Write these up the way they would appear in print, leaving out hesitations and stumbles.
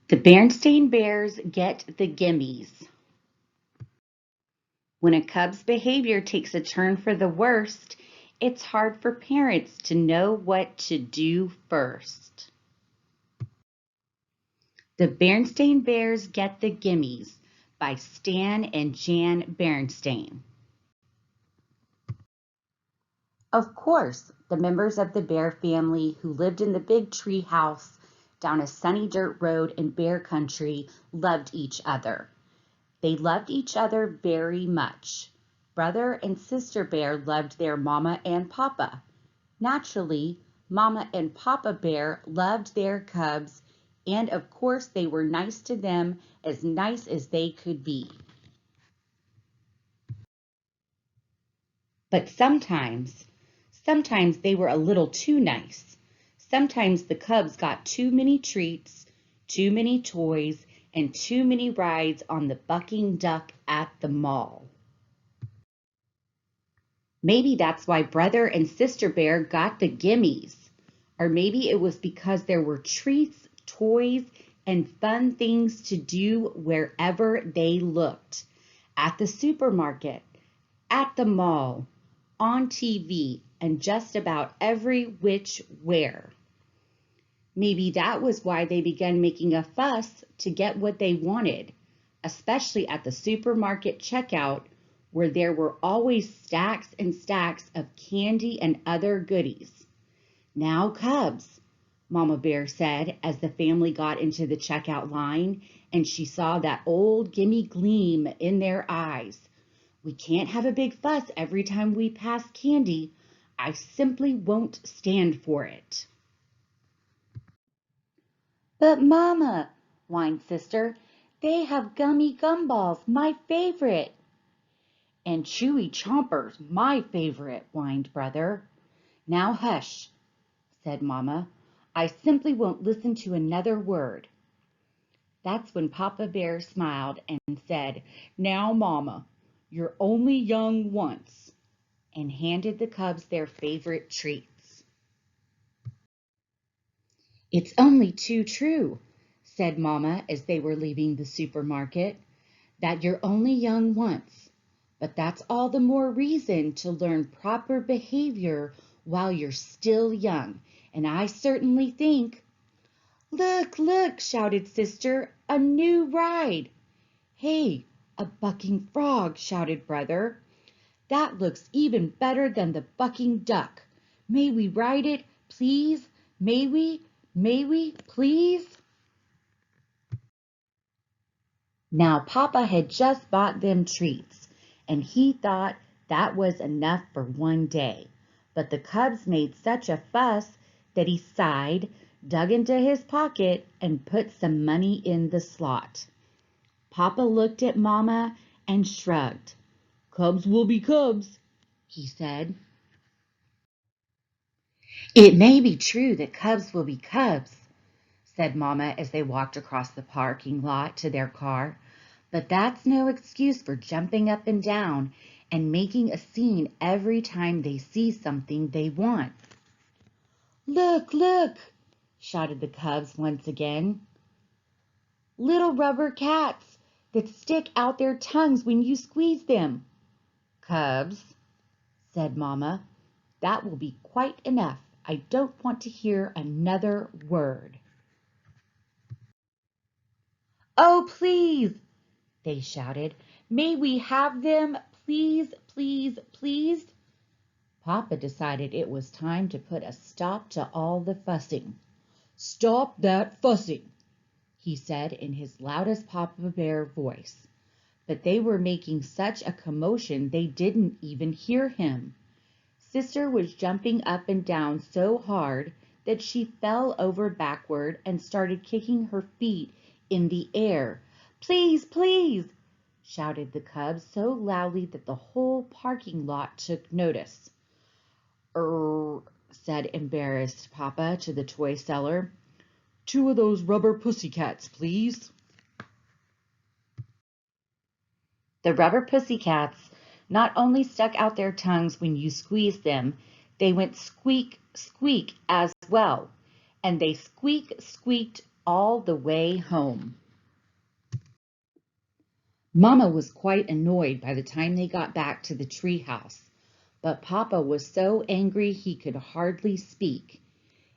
The Berenstain Bears get the Gimmies. When a cub's behavior takes a turn for the worst, it's hard for parents to know what to do first. The Berenstain Bears get the Gimmies by Stan and Jan Berenstain. Of course, the members of the Bear family who lived in the big tree house down a sunny dirt road in Bear Country loved each other. They loved each other very much. Brother and Sister Bear loved their Mama and Papa. Naturally, Mama and Papa Bear loved their cubs, and of course they were nice to them, as nice as they could be. But sometimes they were a little too nice. Sometimes the cubs got too many treats, too many toys, and too many rides on the bucking duck at the mall. Maybe that's why Brother and Sister Bear got the Gimmies. Or maybe it was because there were treats, toys, and fun things to do wherever they looked. At the supermarket, at the mall, on TV, and just about every which where. Maybe that was why they began making a fuss to get what they wanted, especially at the supermarket checkout where there were always stacks and stacks of candy and other goodies. Now, Cubs, Mama Bear said as the family got into the checkout line and she saw that old gimme gleam in their eyes. We can't have a big fuss every time we pass candy. I simply won't stand for it. But Mama, whined Sister, they have gummy gumballs, my favorite. And chewy chompers, my favorite, whined Brother. Now hush, said Mama. I simply won't listen to another word. That's when Papa Bear smiled and said, Now, Mama, you're only young once, and handed the cubs their favorite treats. It's only too true, said Mama as they were leaving the supermarket, that you're only young once. But that's all the more reason to learn proper behavior while you're still young. And I certainly think... Look, look, shouted Sister, a new ride. Hey, a bucking frog, shouted Brother. That looks even better than the bucking duck. May we ride it, please? May we, please? Now Papa had just bought them treats, and he thought that was enough for one day. But the cubs made such a fuss that he sighed, dug into his pocket, and put some money in the slot. Papa looked at Mama and shrugged. Cubs will be cubs, he said. It may be true that cubs will be cubs, said Mama as they walked across the parking lot to their car. But that's no excuse for jumping up and down and making a scene every time they see something they want. Look, look, shouted the cubs once again. Little rubber cats that stick out their tongues when you squeeze them. Cubs, said Mama, that will be quite enough. I don't want to hear another word. Oh, please, they shouted. May we have them, please, please, please? Papa decided it was time to put a stop to all the fussing. Stop that fussing, he said in his loudest Papa Bear voice. But they were making such a commotion they didn't even hear him. Sister was jumping up and down so hard that she fell over backward and started kicking her feet in the air. Please, please, shouted the cubs so loudly that the whole parking lot took notice. Said embarrassed Papa to the toy seller. 2 of those rubber pussycats, please. The rubber pussycats not only stuck out their tongues when you squeezed them, they went squeak, squeak as well. And they squeaked all the way home. Mama was quite annoyed by the time they got back to the treehouse, but Papa was so angry he could hardly speak.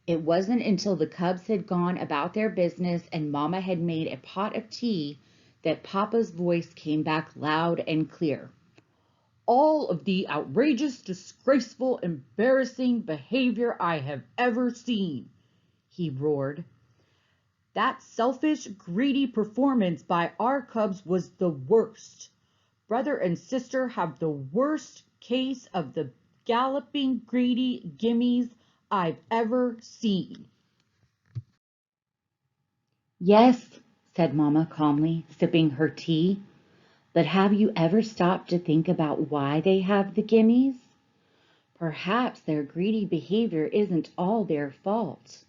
It wasn't until the cubs had gone about their business and Mama had made a pot of tea that Papa's voice came back loud and clear. All of the outrageous, disgraceful, embarrassing behavior I have ever seen, he roared. That selfish, greedy performance by our cubs was the worst. Brother and sister have the worst case of the galloping, greedy gimmies I've ever seen. Yes, said Mama calmly, sipping her tea. But have you ever stopped to think about why they have the gimmies? Perhaps their greedy behavior isn't all their fault.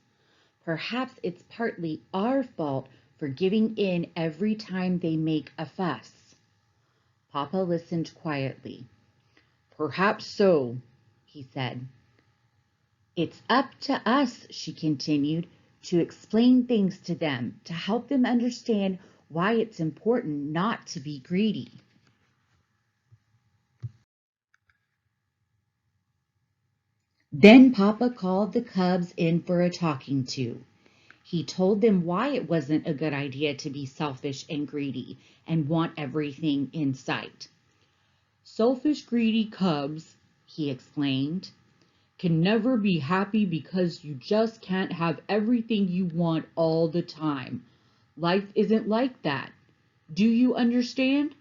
Perhaps it's partly our fault for giving in every time they make a fuss. Papa listened quietly. Perhaps so, he said. It's up to us, she continued, to explain things to them, to help them understand why it's important not to be greedy. Then Papa called the cubs in for a talking to. He told them why it wasn't a good idea to be selfish and greedy and want everything in sight. Selfish, greedy cubs, he explained, can never be happy because you just can't have everything you want all the time. Life isn't like that. Do you understand?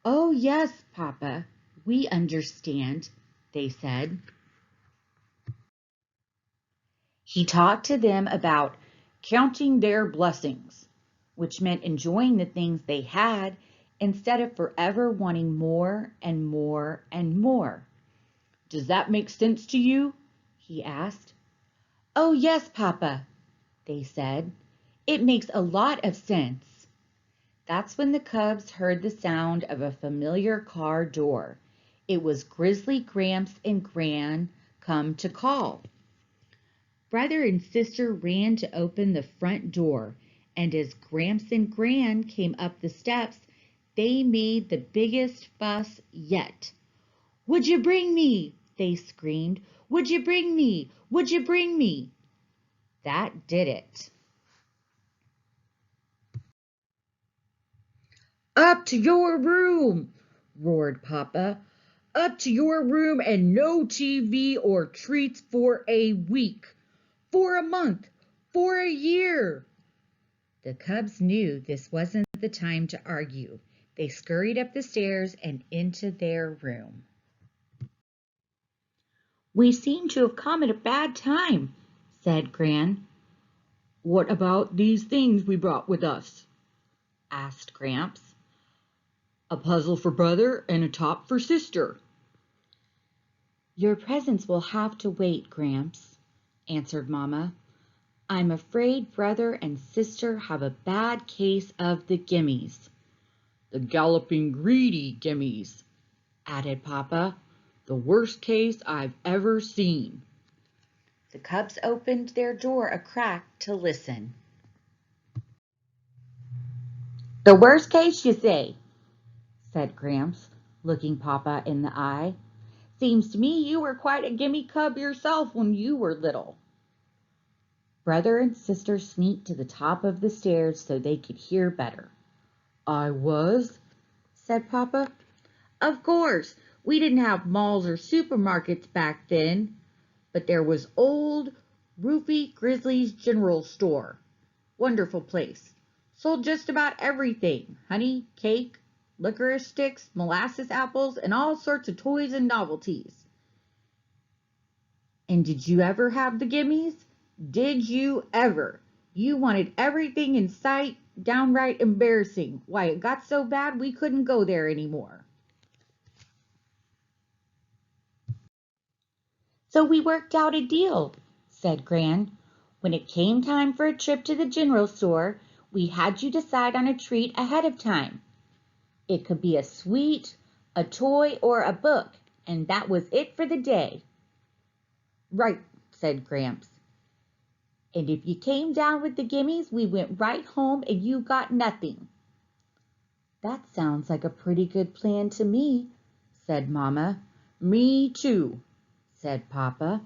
Oh, yes, Papa, we understand, they said. He talked to them about counting their blessings, which meant enjoying the things they had instead of forever wanting more and more and more. Does that make sense to you? He asked. Oh, yes, Papa, they said. It makes a lot of sense. That's when the cubs heard the sound of a familiar car door. It was Grizzly Gramps and Gran come to call. Brother and sister ran to open the front door, and as Gramps and Gran came up the steps, they made the biggest fuss yet. Would you bring me? They screamed. Would you bring me? Would you bring me? That did it. Up to your room, roared Papa. Up to your room and no TV or treats for a week, for a month, for a year. The cubs knew this wasn't the time to argue. They scurried up the stairs and into their room. We seem to have come at a bad time, said Gran. What about these things we brought with us? Asked Gramps. A puzzle for brother and a top for sister. Your presents will have to wait, Gramps, answered Mama. I'm afraid brother and sister have a bad case of the gimmies. The galloping greedy gimmies, added Papa. The worst case I've ever seen. The cubs opened their door a crack to listen. The worst case, you say, said Gramps, looking Papa in the eye. Seems to me you were quite a gimme cub yourself when you were little. Brother and sister sneaked to the top of the stairs so they could hear better. I was, said Papa. Of course, we didn't have malls or supermarkets back then, but there was old Rufy Grizzly's General Store. Wonderful place. Sold just about everything. Honey, cake, licorice sticks, molasses apples, and all sorts of toys and novelties. And did you ever have the gimmies? Did you ever? You wanted everything in sight, downright embarrassing. Why, it got so bad we couldn't go there anymore. So we worked out a deal, said Gran. When it came time for a trip to the general store, we had you decide on a treat ahead of time. It could be a sweet, a toy, or a book, and that was it for the day. Right, said Gramps. And if you came down with the Gimmies, we went right home and you got nothing. That sounds like a pretty good plan to me, said Mama. Me too, said Papa.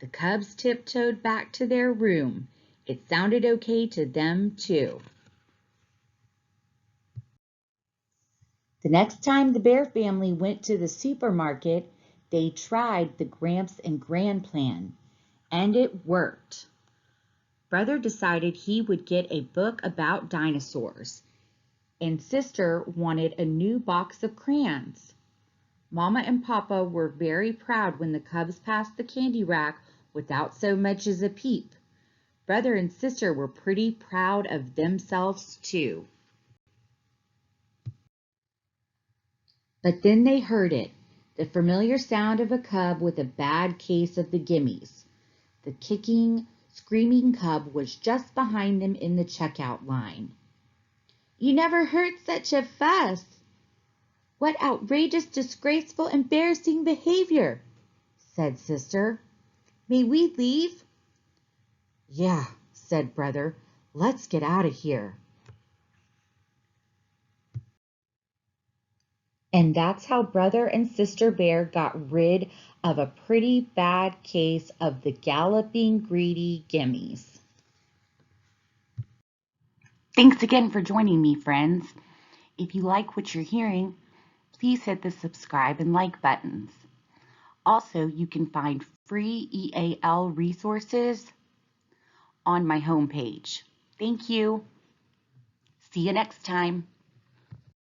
The cubs tiptoed back to their room. It sounded okay to them too. The next time the Bear family went to the supermarket, they tried the Gramps and Gran plan, and it worked. Brother decided he would get a book about dinosaurs, and Sister wanted a new box of crayons. Mama and Papa were very proud when the cubs passed the candy rack without so much as a peep. Brother and Sister were pretty proud of themselves too. But then they heard it, the familiar sound of a cub with a bad case of the Gimmies. The kicking, screaming cub was just behind them in the checkout line. You never heard such a fuss. What outrageous, disgraceful, embarrassing behavior, said Sister. May we leave? Yeah, said Brother. Let's get out of here. And that's how Brother and Sister Bear got rid of a pretty bad case of the galloping, greedy Gimmies. Thanks again for joining me, friends. If you like what you're hearing, please hit the subscribe and like buttons. Also, you can find free EAL resources on my homepage. Thank you. See you next time.